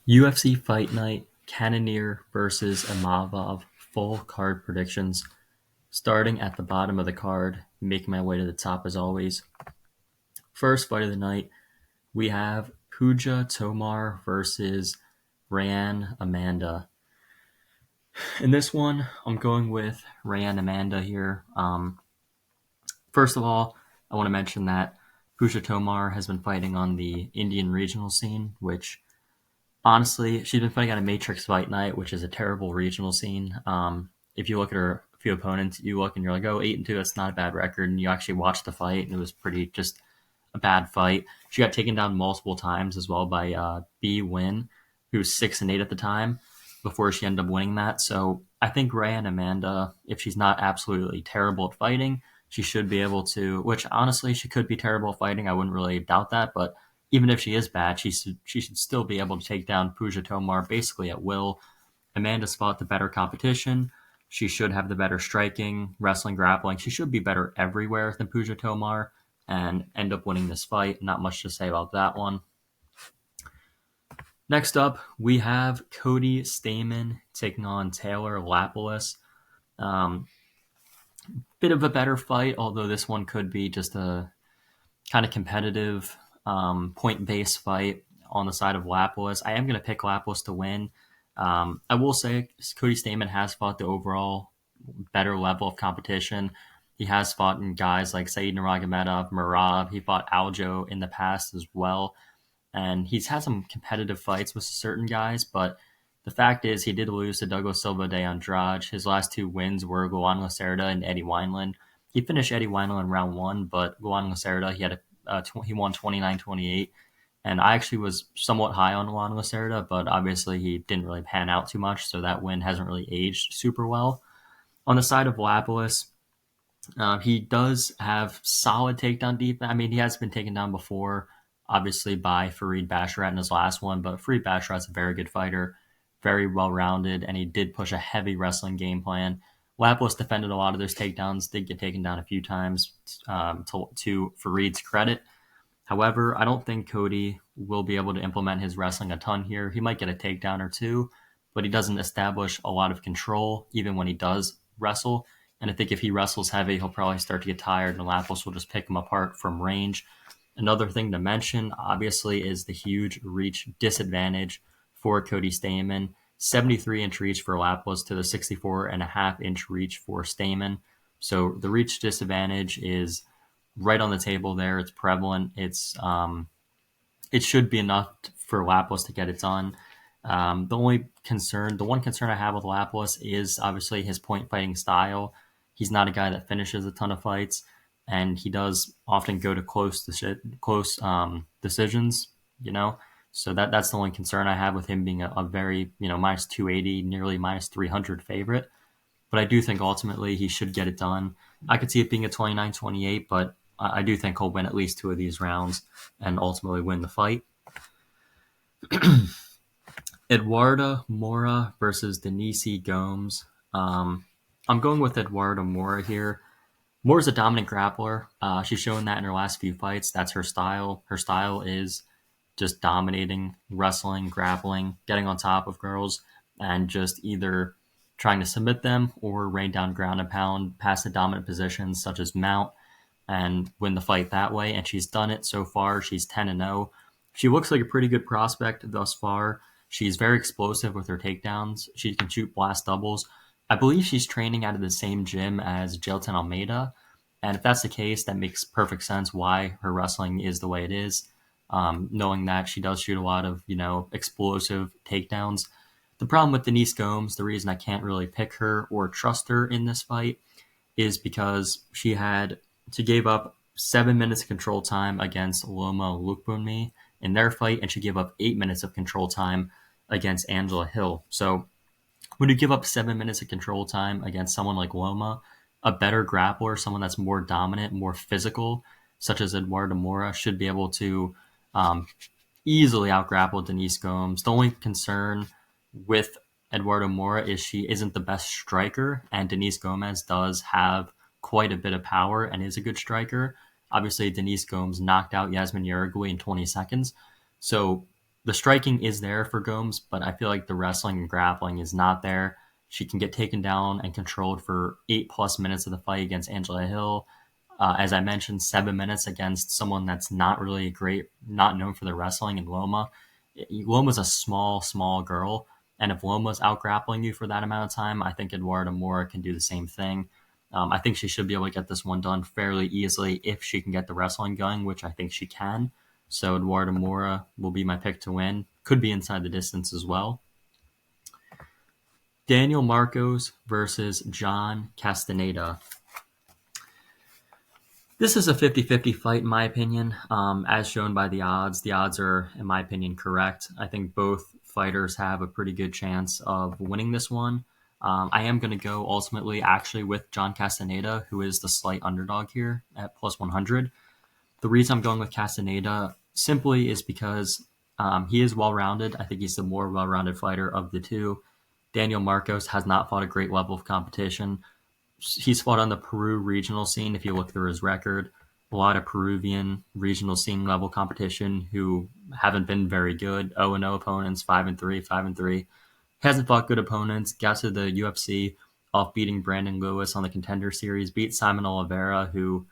UFC Fight Night, Cannonier versus Imavov, full card predictions. Starting at the bottom of the card, making my way to the top as always. First fight of the night, we have Puja Tomar versus Ryan Amanda. In this one, I'm going with Ryan Amanda here. First of all, I want to mention that Puja Tomar has been fighting on the Indian regional scene, which honestly, she's been fighting at a Matrix Fight Night, which is a terrible regional scene. If you look at her few opponents, you look and you're like, oh, 8-2, that's not a bad record. And you actually watch the fight, and it was pretty just a bad fight. She got taken down multiple times as well by B Win, who was 6-8 at the time before she ended up winning that. So I think Ray and Amanda, if she's not absolutely terrible at fighting, she should be able to. Which honestly, she could be terrible at fighting. I wouldn't really doubt that, but even if she is bad, she should still be able to take down Puja Tomar basically at will. Amanda's fought the better competition. She should have the better striking, wrestling, grappling. She should be better everywhere than Puja Tomar and end up winning this fight. Not much to say about that one. Next up, we have Cody Stamann taking on Taylor Lapilus. Um, Bit of a better fight, although this one could be just a kind of competitive point-based fight on the side of Lapilus. I am going to pick Lapilus to win. I will say Cody Stamann has fought the overall better level of competition. He has fought in guys like Said Nurmagomedov, Murad. He fought Aljo in the past as well. And he's had some competitive fights with certain guys, but the fact is he did lose to Douglas Silva de Andrade. His last two wins were Luan Lacerda and Eddie Wineland. He finished Eddie Wineland in round one, but Luan Lacerda, he won 29-28. And I actually was somewhat high on Luan Lacerda, but obviously he didn't really pan out too much, so that win hasn't really aged super well. On the side of Lapilus, he does have solid takedown defense. I mean, he has been taken down before, obviously by Farid Basharat in his last one, but Farid Basharat's a very good fighter, very well rounded, and he did push a heavy wrestling game plan. Lapilus defended a lot of those takedowns, did get taken down a few times to Farid's credit. However, I don't think Cody will be able to implement his wrestling a ton here. He might get a takedown or two, but he doesn't establish a lot of control even when he does wrestle. And I think if he wrestles heavy, he'll probably start to get tired, and Lapilus will just pick him apart from range. Another thing to mention, obviously, is the huge reach disadvantage for Cody Stamann. 73-inch reach for Lapilus to the 64.5-inch reach for Stamann. So the reach disadvantage is right on the table there. It's prevalent. It should be enough for Lapilus to get it done. The one concern I have with Lapilus is obviously his point fighting style. He's not a guy that finishes a ton of fights, and he does often go to close decisions. So that's the only concern I have with him being a very minus 280, nearly minus 300 favorite. But I do think ultimately he should get it done. I could see it being a 29-28, but I do think he'll win at least two of these rounds and ultimately win the fight. Eduarda Mora versus Denise Gomes. I'm going with Eduarda Mora here. Mora's a dominant grappler. She's shown that in her last few fights. That's her style. Her style is just dominating, wrestling, grappling, getting on top of girls, and just either trying to submit them or rain down ground and pound past the dominant positions such as mount and win the fight that way. And she's done it so far. She's 10-0. She looks like a pretty good prospect thus far. She's very explosive with her takedowns. She can shoot blast doubles. I believe she's training out of the same gym as Jelton Almeida. And if that's the case, that makes perfect sense why her wrestling is the way it is. Knowing that she does shoot a lot of, explosive takedowns. The problem with Denise Gomes, the reason I can't really pick her or trust her in this fight is because she gave up 7 minutes of control time against Loma Lukbunmi in their fight, and she gave up 8 minutes of control time against Angela Hill. So when you give up 7 minutes of control time against someone like Loma, a better grappler, someone that's more dominant, more physical, such as Eduardo Mora, should be able to easily outgrapple Denise Gomes. The only concern with Eduardo Mora is she isn't the best striker, and Denise Gomez does have quite a bit of power and is a good striker. Obviously, Denise Gomes knocked out Yasmin Yaragui in 20 seconds. So the striking is there for Gomes, but I feel like the wrestling and grappling is not there. She can get taken down and controlled for 8+ minutes of the fight against Angela Hill. As I mentioned, 7 minutes against someone that's not really great, not known for their wrestling, in Loma. Loma's a small girl, and if Loma's out grappling you for that amount of time, I think Eduardo Mora can do the same thing. I think she should be able to get this one done fairly easily if she can get the wrestling going, which I think she can. So Eduardo Mora will be my pick to win. Could be inside the distance as well. Daniel Marcos versus John Castaneda. This is a 50-50 fight, in my opinion, as shown by the odds. The odds are, in my opinion, correct. I think both fighters have a pretty good chance of winning this one. I am going to go ultimately actually with John Castaneda, who is the slight underdog here at plus 100. The reason I'm going with Castaneda simply is because he is well-rounded. I think he's the more well-rounded fighter of the two. Daniel Marcos has not fought a great level of competition. He's fought on the Peru regional scene. If you look through his record, a lot of Peruvian regional scene level competition who haven't been very good. 0-0 opponents, 5-3, 5-3. Hasn't fought good opponents. Got to the UFC off beating Brandon Lewis on the Contender Series. Beat Simon Oliveira, who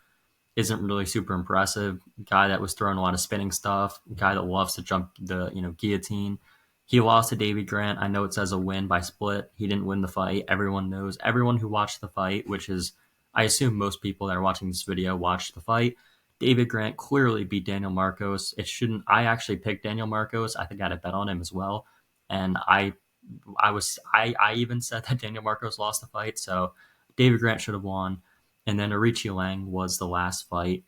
isn't really super impressive. Guy that was throwing a lot of spinning stuff. Guy that loves to jump the guillotine. He lost to David Grant. I know it says a win by split. He didn't win the fight. Everyone knows. Everyone who watched the fight, which is, I assume most people that are watching this video watched the fight. David Grant clearly beat Daniel Marcos. It shouldn't. I actually picked Daniel Marcos. I think I had a bet on him as well, and I even said that Daniel Marcos lost the fight. So David Grant should have won, and then Arichi Lang was the last fight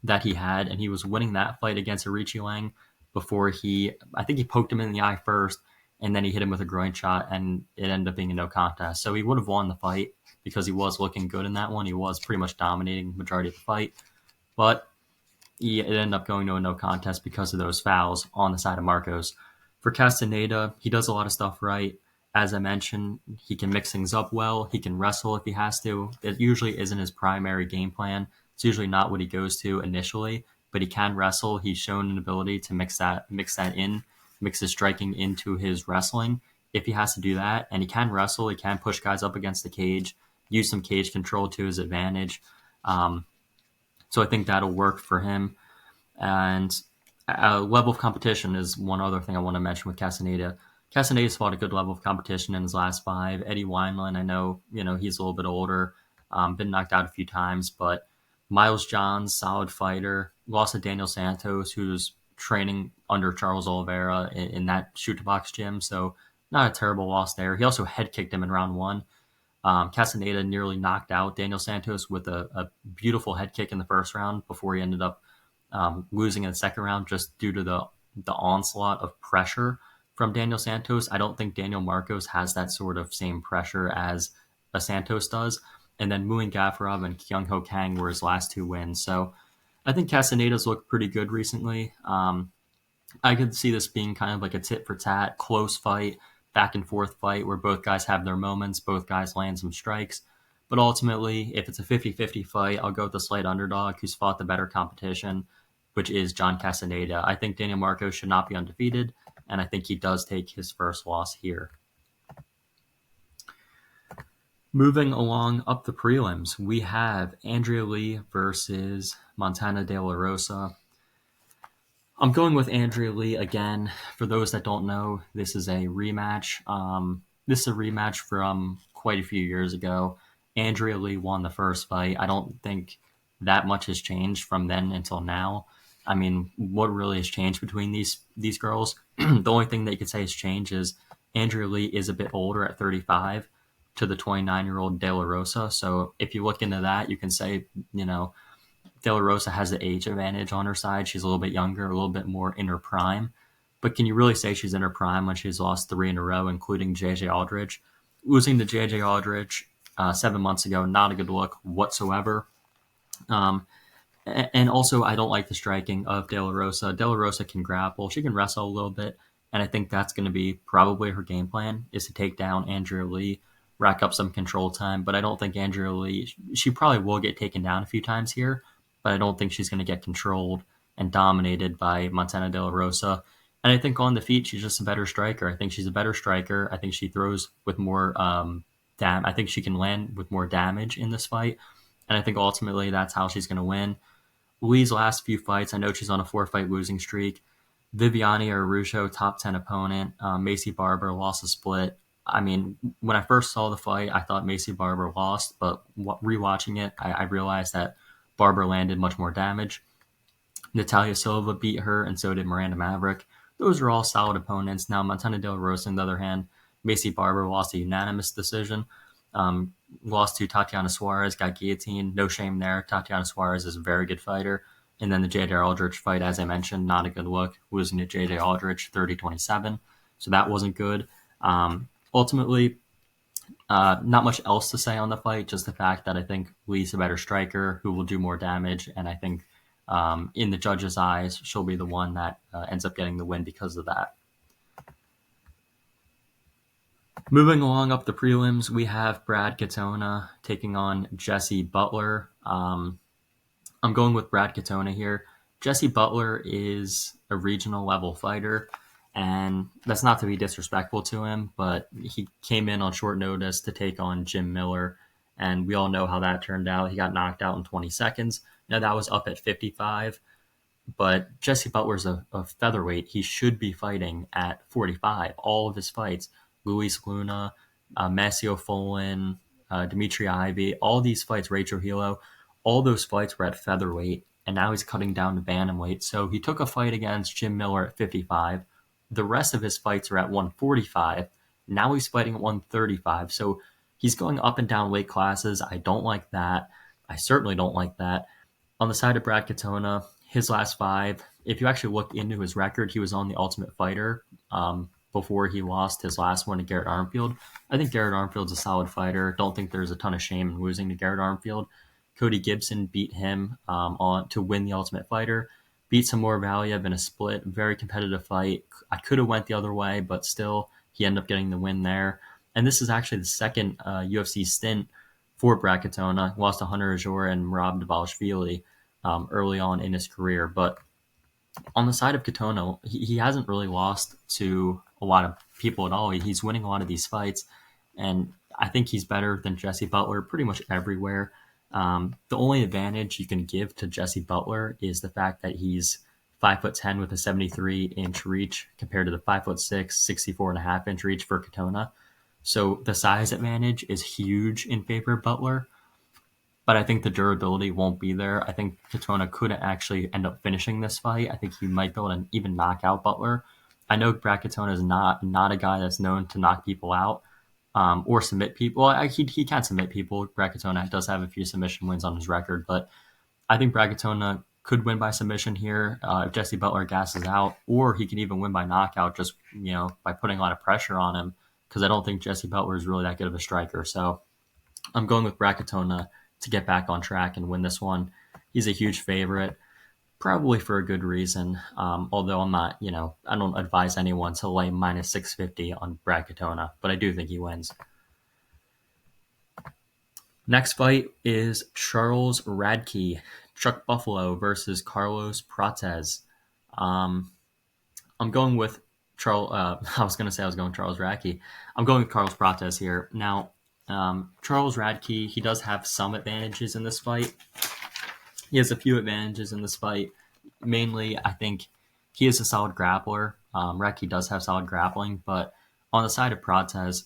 that he had, and he was winning that fight against Arichi Lang before I think he poked him in the eye first, and then he hit him with a groin shot, and it ended up being a no contest. So he would have won the fight because he was looking good in that one. He was pretty much dominating the majority of the fight, but it ended up going to a no contest because of those fouls on the side of Marcos. For Castaneda, he does a lot of stuff right. As I mentioned, he can mix things up well. He can wrestle if he has to. It usually isn't his primary game plan. It's usually not what he goes to initially, but he can wrestle. He's shown an ability to mix his striking into his wrestling if he has to do that. And he can wrestle. He can push guys up against the cage, use some cage control to his advantage. So I think that'll work for him. And level of competition is one other thing I want to mention with Castaneda. Castaneda's fought a good level of competition in his last 5. Eddie Wineland, I know, he's a little bit older, been knocked out a few times, but Miles Johns, solid fighter, lost to Daniel Santos, who's training under Charles Oliveira in that shoot-to-box gym, so not a terrible loss there. He also head-kicked him in round 1. Castaneda nearly knocked out Daniel Santos with a beautiful head kick in the first round before he ended up losing in the second round just due to the onslaught of pressure from Daniel Santos. I don't think Daniel Marcos has that sort of same pressure as a Santos does. And then Muin Gafurov and Kyung Ho Kang were his last 2 wins. So I think Castaneda's looked pretty good recently. I could see this being kind of like a tit-for-tat, close fight, back-and-forth fight where both guys have their moments, both guys land some strikes. But ultimately, if it's a 50-50 fight, I'll go with the slight underdog who's fought the better competition, which is John Castaneda. I think Daniel Marcos should not be undefeated, and I think he does take his first loss here. Moving along up the prelims, we have Andrea Lee versus Montana De La Rosa. I'm going with Andrea Lee again. For those that don't know, this is a rematch. This is a rematch from quite a few years ago. Andrea Lee won the first fight. I don't think that much has changed from then until now. I mean, what really has changed between these girls? The only thing that you could say has changed is Andrea Lee is a bit older at 35 to the 29-year-old De La Rosa. So if you look into that, you can say, De La Rosa has the age advantage on her side. She's a little bit younger, a little bit more in her prime. But can you really say she's in her prime when she's lost 3 in a row, including J.J. Aldridge? Losing to J.J. Aldridge 7 months ago, not a good look whatsoever. And also, I don't like the striking of De La Rosa. De La Rosa can grapple. She can wrestle a little bit. And I think that's going to be probably her game plan, is to take down Andrea Lee, rack up some control time. But I don't think Andrea Lee, she probably will get taken down a few times here, but I don't think she's going to get controlled and dominated by Montana De La Rosa. And I think on the feet, she's just a better striker. I think she's a better striker. I think she throws with more I think she can land with more damage in this fight. And I think ultimately that's how she's going to win. Lee's last few fights, I know she's on a 4-fight losing streak. Viviane Araujo, top 10 opponent. Macy Barber lost a split. I mean, when I first saw the fight, I thought Macy Barber lost, but rewatching it, I realized that Barber landed much more damage. Natalia Silva beat her, and so did Miranda Maverick. Those are all solid opponents. Now, Montana Del Rosa, on the other hand, Macy Barber lost a unanimous decision. Um, Lost to Tatiana Suarez, got guillotined. No shame there. Tatiana Suarez is a very good fighter. And then the J.J. Aldrich fight, as I mentioned, not a good look. Losing to J.J. Aldrich 30-27. So that wasn't good. Ultimately, not much else to say on the fight, just the fact that I think Lee's a better striker who will do more damage. And I think in the judges' eyes, she'll be the one that ends up getting the win because of that. Moving along up the prelims, we have Brad Katona taking on Jesse Butler. I'm going with Brad Katona here. Jesse Butler is a regional level fighter, and that's not to be disrespectful to him, but he came in on short notice to take on Jim Miller, and we all know how that turned out. He got knocked out in 20 seconds. Now, that was up at 55, but Jesse Butler's a featherweight. He should be fighting at 45. All of his fights, Luis Luna, Massimo Folin, Dimitri Ivey, all these fights, Ray Trujillo, all those fights were at featherweight, and now he's cutting down to bantamweight. So he took a fight against Jim Miller at 55. The rest of his fights are at 145. Now he's fighting at 135. So he's going up and down weight classes. I don't like that. I certainly don't like that. On the side of Brad Katona, his last 5, if you actually look into his record, he was on The Ultimate Fighter before he lost his last one to Garrett Armfield. I think Garrett Armfield's a solid fighter. Don't think there's a ton of shame in losing to Garrett Armfield. Cody Gibson beat him to win The Ultimate Fighter. Beat Samor Valiev in a split. Very competitive fight. I could have went the other way, but still, he ended up getting the win there. And this is actually the second UFC stint for Brad Katona. Lost to Hunter Azure and Merab Dvalishvili early on in his career. But on the side of Katona, he hasn't really lost to a lot of people at all. He's winning a lot of these fights, and I think he's better than Jesse Butler pretty much everywhere. The only advantage you can give to Jesse Butler is the fact that he's 5'10" with a 73-inch reach compared to the 5'6", 64.5-inch reach for Katona. So the size advantage is huge in favor of Butler, but I think the durability won't be there. I think Katona could actually end up finishing this fight. I think he might be able to even knock out Butler. I know Brad Katona is not a guy that's known to knock people out or submit people. He can submit people. Brad Katona does have a few submission wins on his record, but I think Brad Katona could win by submission here if Jesse Butler gasses out, or he can even win by knockout just by putting a lot of pressure on him, because I don't think Jesse Butler is really that good of a striker. So I'm going with Brad Katona to get back on track and win this one. He's a huge favorite, probably for a good reason. Although I'm not, I don't advise anyone to lay minus 650 on Brad Katona, but I do think he wins. Next fight is Charles Radke, Chuck Buffalo versus Carlos Prates. I'm going with Charles. I was going Charles Radke. I'm going with Carlos Prates here. Now, Charles Radke, he does have some advantages in this fight. He has a few advantages in this fight. Mainly, I think he is a solid grappler. Radke does have solid grappling, but on the side of Prates,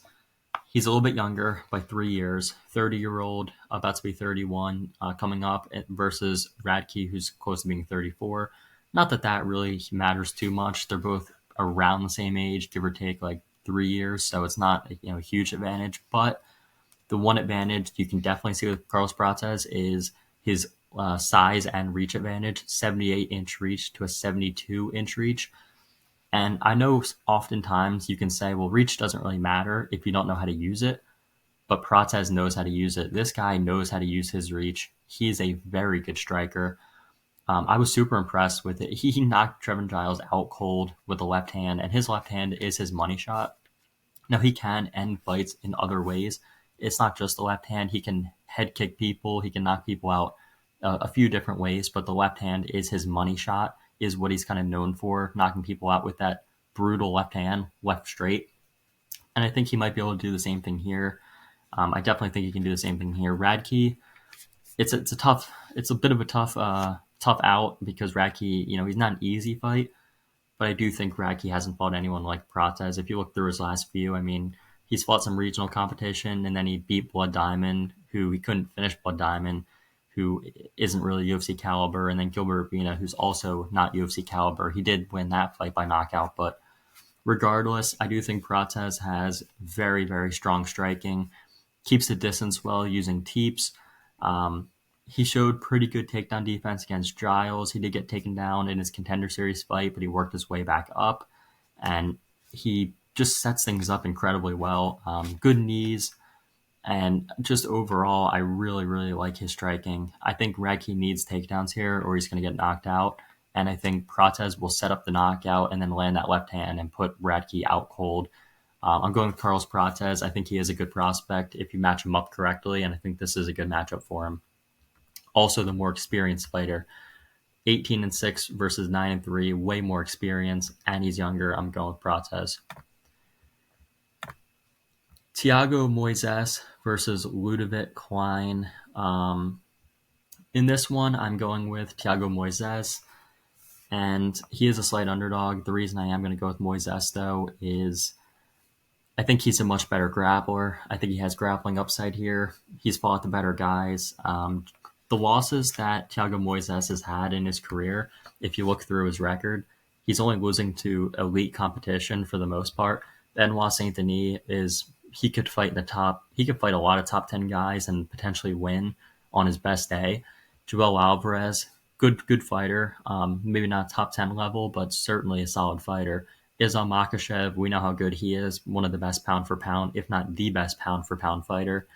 he's a little bit younger by 3 years, 30-year-old, about to be 31, coming up, versus Radke, who's close to being 34. Not that really matters too much. They're both around the same age, give or take like 3 years, so it's not a huge advantage. But the one advantage you can definitely see with Carlos Prates is his size and reach advantage, 78-inch reach to a 72-inch reach. And I know oftentimes you can say, well, reach doesn't really matter if you don't know how to use it, but Prates knows how to use it. This guy knows how to use his reach. He is a very good striker. I was super impressed with it. He knocked Trevin Giles out cold with the left hand, and his left hand is his money shot. Now, he can end fights in other ways. It's not just the left hand. He can head kick people. He can knock people out a few different ways, but the left hand is his money shot, is what he's kind of known for, knocking people out with that brutal left hand, left straight. And I think he might be able to do the same thing here. I definitely think he can do the same thing here. Radke, it's a bit of a tough out because Radke, he's not an easy fight, but I do think Radke hasn't fought anyone like Prates. If you look through his last few, I mean, he's fought some regional competition, and then he beat Blood Diamond, who he couldn't finish Blood Diamond, who isn't really UFC caliber, and then Gilbert Urbina, who's also not UFC caliber. He did win that fight by knockout, but regardless, I do think Prates has very, very strong striking, keeps the distance well using teeps. He showed pretty good takedown defense against Giles. He did get taken down in his Contender Series fight, but he worked his way back up, and he just sets things up incredibly well. Good knees, and just overall, I really, really like his striking. I think Radke needs takedowns here, or he's going to get knocked out. And I think Prates will set up the knockout and then land that left hand and put Radke out cold. I'm going with Carlos Prates. I think he is a good prospect if you match him up correctly, and I think this is a good matchup for him. Also, the more experienced fighter, 18-6 versus 9-3, way more experience, and he's younger. I'm going with Prates. Thiago Moises versus Ludovic Klein. In this one, I'm going with Thiago Moises, and he is a slight underdog. The reason I am going to go with Moises, though, is I think he's a much better grappler. I think he has grappling upside here. He's fought the better guys. The losses that Thiago Moises has had in his career, if you look through his record, he's only losing to elite competition for the most part. Benoit Saint-Denis he could fight a lot of top 10 guys and potentially win on his best day. Joel Alvarez, good fighter, maybe not top 10 level, but certainly a solid fighter. Islam Makhachev, we know how good he is, one of the best pound for pound, if not the best pound for pound fighter.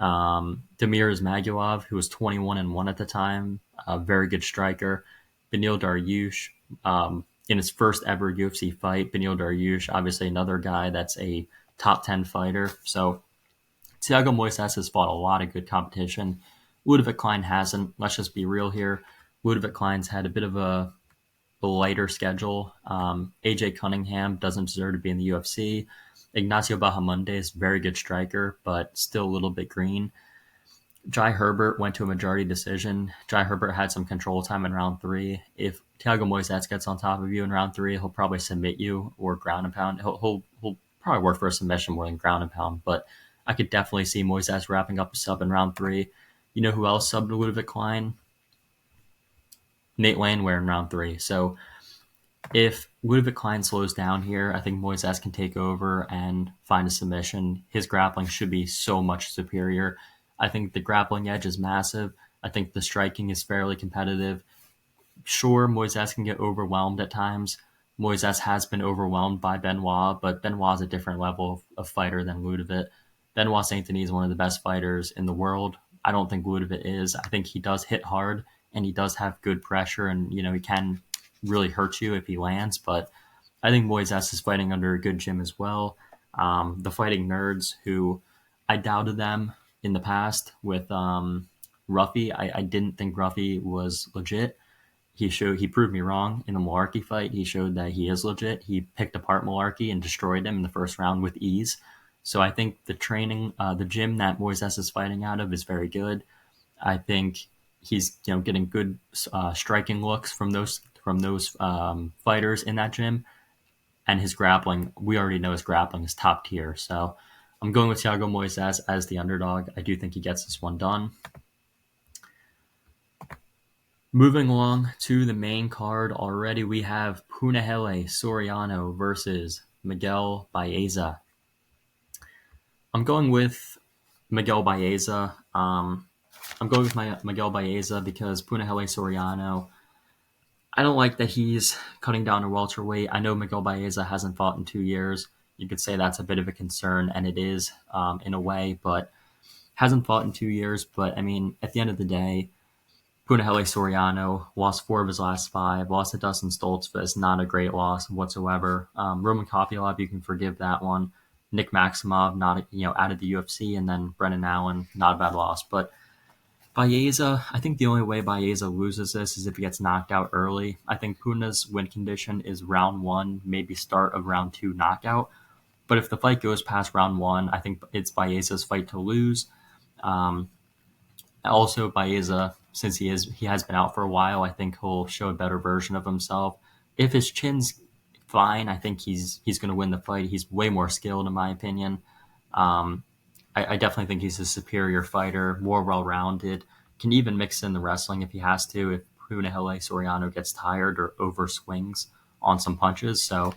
Damir Ismagulov, who was 21-1 at the time, a very good striker. Beneil Dariush, in his first ever UFC fight, Beneil Dariush, obviously another guy that's a top 10 fighter. So Thiago Moises has fought a lot of good competition. Ludovic Klein hasn't. Let's just be real here. Ludovic Klein's had a bit of a lighter schedule. AJ Cunningham doesn't deserve to be in the UFC. Ignacio Bahamondes, very good striker, but still a little bit green. Jai Herbert went to a majority decision. Jai Herbert had some control time in round 3. If Thiago Moises gets on top of you in round 3, he'll probably submit you or ground and pound. He'll probably work for a submission more than ground and pound, but I could definitely see Moises wrapping up a sub in round 3. You know who else subbed Ludovic Klein? Nate Landwehr in round 3. So if Ludovic Klein slows down here, I think Moises can take over and find a submission. His grappling should be so much superior. I think the grappling edge is massive. I think the striking is fairly competitive. Sure, Moises can get overwhelmed at times. Moises has been overwhelmed by Benoit, but Benoit's a different level of fighter than Ludovic. Benoit Saint-Denis is one of the best fighters in the world. I don't think Ludovic is. I think he does hit hard, and he does have good pressure, and he can really hurt you if he lands, but I think Moises is fighting under a good gym as well. The Fighting Nerds, who I doubted them in the past with Ruffy. I didn't think Ruffy was legit. He proved me wrong in the Malarkey fight. He showed that he is legit. He picked apart Malarkey and destroyed him in the first round with ease. So I think the gym that Moises is fighting out of is very good. I think he's getting good striking looks from those fighters in that gym, and his grappling, we already know his grappling is top tier. So I'm going with Thiago Moises as the underdog. I do think he gets this one done. Moving along to the main card already, we have Punahele Soriano versus Miguel Baeza. I'm going with Miguel Baeza. I'm going with Miguel Baeza because Punahele Soriano, I don't like that he's cutting down to welterweight. I know Miguel Baeza hasn't fought in 2 years. You could say that's a bit of a concern, and it is in a way, but hasn't fought in 2 years. But, I mean, at the end of the day, Punahele Soriano lost 4 of his last 5, lost to Dustin Stoltzfus, not a great loss whatsoever. Roman Kopylov, you can forgive that one. Nick Maximov, not out of the UFC, and then Brennan Allen, not a bad loss. But Baeza, I think the only way Baeza loses this is if he gets knocked out early. I think Puna's win condition is round one, maybe start of round two knockout. But if the fight goes past round one, I think it's Baeza's fight to lose. Um, Also, Baeza, since he has been out for a while, I think he'll show a better version of himself. If his chin's fine, I think he's going to win the fight. He's way more skilled, in my opinion. Um, I definitely think he's a superior fighter, more well-rounded. Can even mix in the wrestling if he has to. If Punahele Soriano gets tired or over swings on some punches, so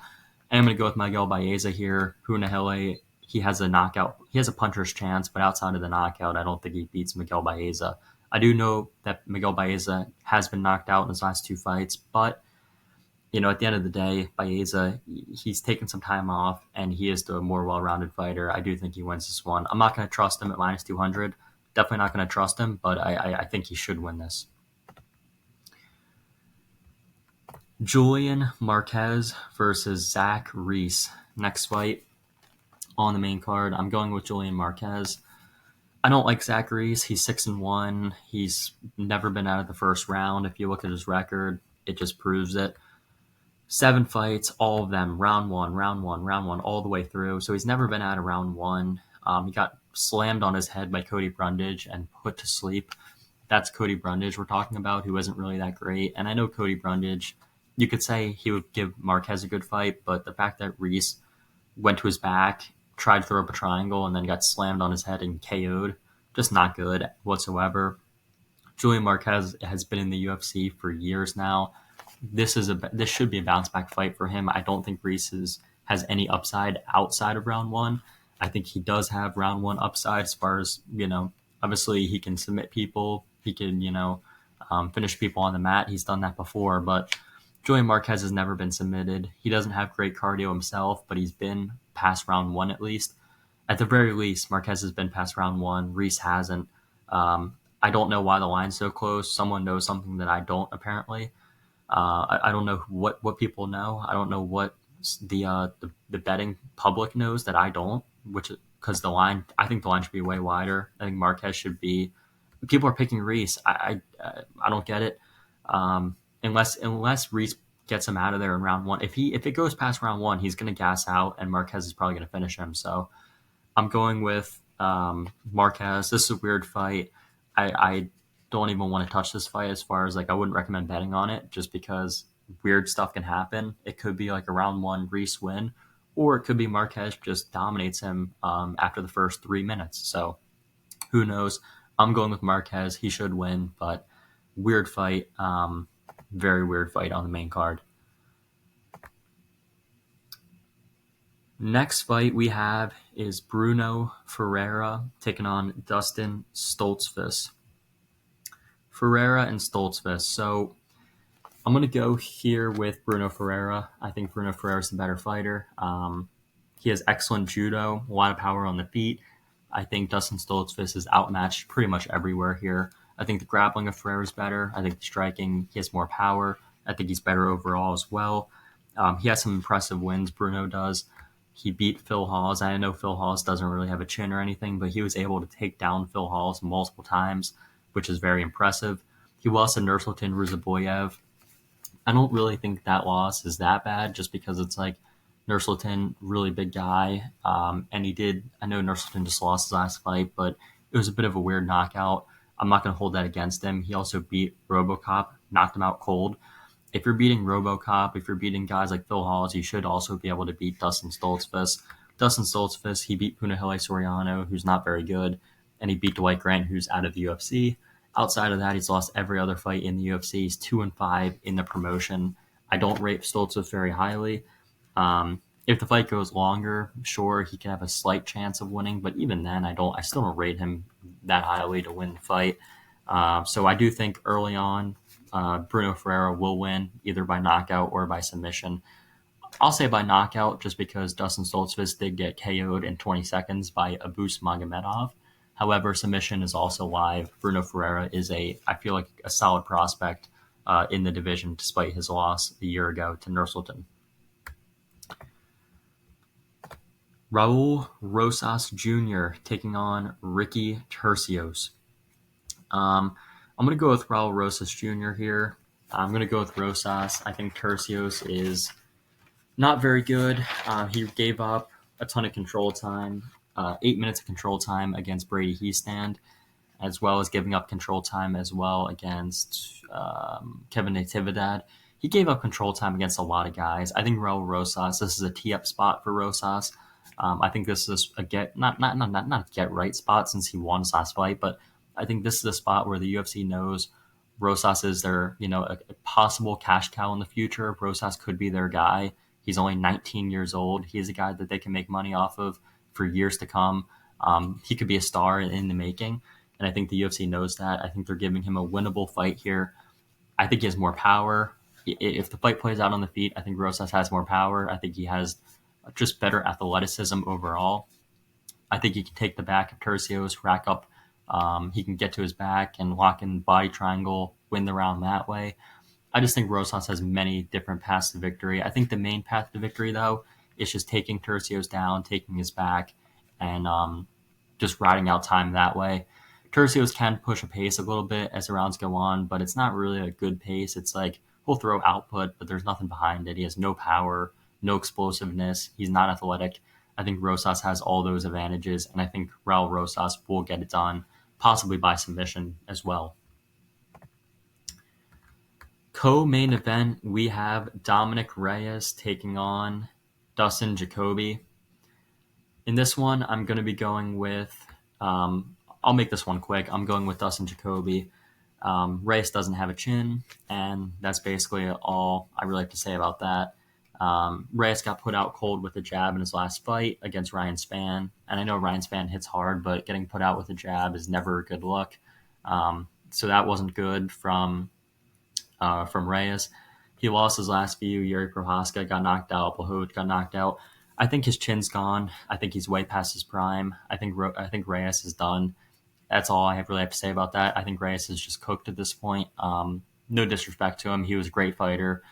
I'm going to go with Miguel Baeza here. Punahele, he has a knockout. He has a puncher's chance, but outside of the knockout, I don't think he beats Miguel Baeza. I do know that Miguel Baeza has been knocked out in his last two fights, but at the end of the day, Baeza, he's taken some time off, and he is the more well-rounded fighter. I do think he wins this one. I'm not going to trust him at minus 200. Definitely not going to trust him, but I think he should win this. Julian Marquez versus Zach Reese. Next fight on the main card. I'm going with Julian Marquez. I don't like Zach Reese. He's 6-1. He's never been out of the first round. If you look at his record, it just proves it. 7 fights, all of them round one, all the way through. So he's never been out of round one. He got slammed on his head by Cody Brundage and put to sleep. That's Cody Brundage we're talking about, who isn't really that great. And I know Cody Brundage, you could say he would give Marquez a good fight, but the fact that Reese went to his back, tried to throw up a triangle, and then got slammed on his head and KO'd, just not good whatsoever. Julian Marquez has been in the UFC for years now. This should be a bounce back fight for him. I don't think Reese has any upside outside of round one. I think he does have round one upside as far as, obviously he can submit people. He can, finish people on the mat. He's done that before, but Julian Marquez has never been submitted. He doesn't have great cardio himself, but he's been past round one at least. At the very least, Marquez has been past round one. Reese hasn't. I don't know why the line's so close. Someone knows something that I don't, apparently. I don't know what people know. I don't know what the betting public knows that I don't, because I think the line should be way wider. I think Marquez should be. People are picking Reese. I don't get it. Unless Reese gets him out of there in round one. If it goes past round one, he's going to gas out, and Marquez is probably going to finish him. So I'm going with Marquez. This is a weird fight. I don't even want to touch this fight as far as I wouldn't recommend betting on it just because weird stuff can happen. It could be like a round one Reese win, or it could be Marquez just dominates him after the first 3 minutes. So who knows? I'm going with Marquez. He should win, but weird fight. Very weird fight on the main card. Next fight we have is Bruno Ferreira taking on Dustin Stoltzfus. Ferreira and Stoltzfus. So I'm going to go here with Bruno Ferreira. I think Bruno Ferreira is the better fighter. He has excellent judo, a lot of power on the feet. I think Dustin Stoltzfus is outmatched pretty much everywhere here. I think the grappling of Ferreira is better. I think the striking, he has more power. I think he's better overall as well. He has some impressive wins, Bruno does. He beat Phil Hawes. I know Phil Hawes doesn't really have a chin or anything, but he was able to take down Phil Hawes multiple times, which is very impressive. He lost to Nursultan Ruzaboyev. I don't really think that loss is that bad just because it's Nursultan, really big guy. And I know Nursultan just lost his last fight, but it was a bit of a weird knockout. I'm not going to hold that against him. He also beat RoboCop, knocked him out cold. If you're beating RoboCop, if you're beating guys like Phil Hawes, you should also be able to beat Dustin Stoltzfus. Dustin Stoltzfus, he beat Punahele Soriano, who's not very good, and he beat Dwight Grant, who's out of the UFC. Outside of that, he's lost every other fight in the UFC. He's 2-5 in the promotion. I don't rate Stoltzfus very highly. If the fight goes longer, sure, he can have a slight chance of winning, but even then, I still don't rate him that highly to win the fight. So I do think early on, Bruno Ferreira will win either by knockout or by submission. I'll say by knockout just because Dustin Stoltzfus did get KO'd in 20 seconds by Abus Magomedov. However, submission is also live. Bruno Ferreira is I feel like a solid prospect in the division despite his loss a year ago to Nursultan. Raul Rosas Jr. taking on Ricky Tercios. I'm going to go with Raul Rosas Jr. here. I'm going to go with Rosas. I think Tercios is not very good. He gave up a ton of control time, 8 minutes of control time against Brady Heastand, as well as giving up control time as well against Kevin Natividad. He gave up control time against a lot of guys. I think Raul Rosas, this is a tee up spot for Rosas. I think this is a get not a get right spot since he won his last fight, but I think this is a spot where the UFC knows Rosas is their a possible cash cow in the future. Rosas could be their guy. He's only 19 years old. He's a guy that they can make money off of for years to come. He could be a star in the making, and I think the UFC knows that. I think they're giving him a winnable fight here. I think he has more power. If the fight plays out on the feet, I think Rosas has more power. I think he has just better athleticism overall. I think he can take the back of Tercios, rack up. He can get to his back and lock in body triangle, win the round that way. I just think Rosas has many different paths to victory. I think the main path to victory, though, is just taking Tercios down, taking his back, and just riding out time that way. Tercios can push a pace a little bit as the rounds go on, but it's not really a good pace. It's like he'll throw output, but there's nothing behind it. He has no power, no explosiveness. He's not athletic. I think Rosas has all those advantages, and I think Raul Rosas will get it done, possibly by submission as well. Co-main event, we have Dominic Reyes taking on Dustin Jacoby. In this one, I'm going to be going with, I'll make this one quick. I'm going with Dustin Jacoby. Reyes doesn't have a chin, and that's basically all I really have to say about that. Reyes got put out cold with a jab in his last fight against Ryan Spann, and I know Ryan Spann hits hard, but getting put out with a jab is never a good look. So that wasn't good from Reyes. He lost his last few. Yuri Prohaska got knocked out. Blachowicz got knocked out. I think his chin's gone. I think he's way past his prime. I think Reyes is done. That's all I really have to say about that. I think Reyes is just cooked at this point. No disrespect to him. He was a great fighter.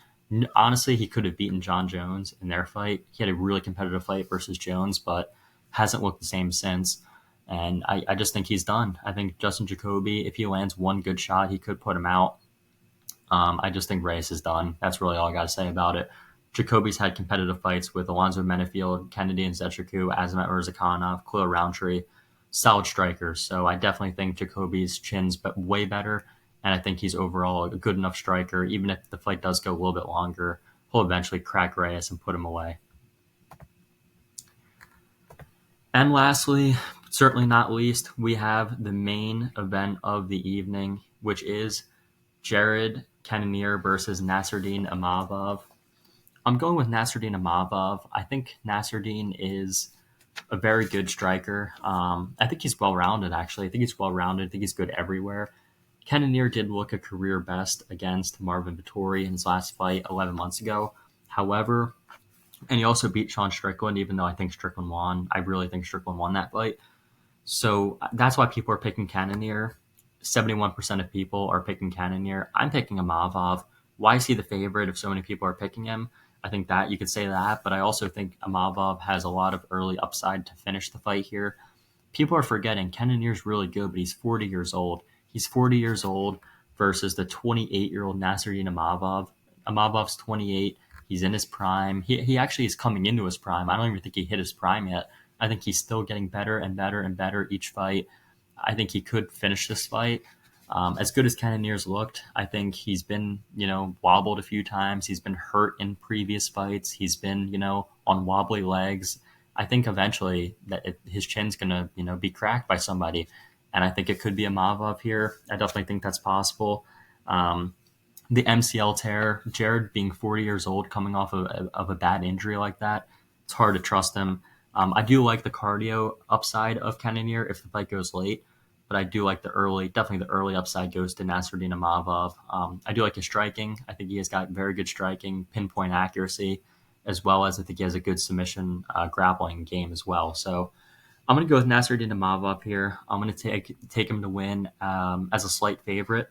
Honestly, he could have beaten John Jones in their fight. He had a really competitive fight versus Jones, but hasn't looked the same since. And I just think he's done. I think Justin Jacoby, if he lands one good shot, he could put him out. I just think Reyes is done. That's really all I got to say about it. Jacoby's had competitive fights with Alonzo Menefield, Kennedy and Zetriku, Azamat Murzakanov, Khalil Roundtree, solid strikers. So I definitely think Jacoby's chin's way better, and I think he's overall a good enough striker. Even if the fight does go a little bit longer, he'll eventually crack Reyes and put him away. And lastly, certainly not least, we have the main event of the evening, which is Jared Cannonier versus Nasruddin Imavov. I'm going with Nasruddin Imavov. I think Nasruddin is a very good striker. I think he's well-rounded, actually. I think he's well-rounded. I think he's good everywhere. Cannonier did look a career best against Marvin Vettori in his last fight 11 months ago. However, and he also beat Sean Strickland, even though I think Strickland won. I really think Strickland won that fight. So that's why people are picking Cannonier. 71% of people are picking Cannonier. I'm picking Imavov. Why is he the favorite if so many people are picking him? I think that you could say that, but I also think Imavov has a lot of early upside to finish the fight here. People are forgetting Cannonier's really good, but he's 40 years old. He's 40 years old versus the 28-year-old Nasruddin Imavov. Imavov's 28. He's in his prime. He actually is coming into his prime. I don't even think he hit his prime yet. I think he's still getting better and better and better each fight. I think he could finish this fight. As good as Cannonier's looked, I think he's been, wobbled a few times. He's been hurt in previous fights. He's been, on wobbly legs. I think eventually that his chin's going to, be cracked by somebody. And I think it could be Imavov here. I definitely think that's possible. The MCL tear, Jared being 40 years old, coming off of a bad injury like that, it's hard to trust him. I do like the cardio upside of Cannonier if the fight goes late, but I do like the early upside goes to Nasruddin Imavov. I do like his striking. I think he has got very good striking, pinpoint accuracy, as well as I think he has a good submission grappling game as well. So I'm going to go with Nasruddin Imavov here. I'm going to take him to win as a slight favorite,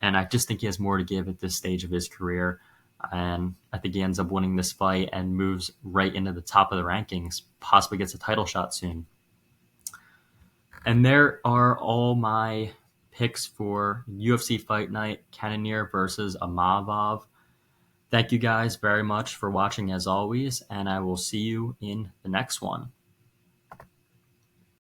and I just think he has more to give at this stage of his career. And I think he ends up winning this fight and moves right into the top of the rankings, possibly gets a title shot soon. And there are all my picks for UFC Fight Night, Cannonier versus Imavov. Thank you guys very much for watching as always, and I will see you in the next one.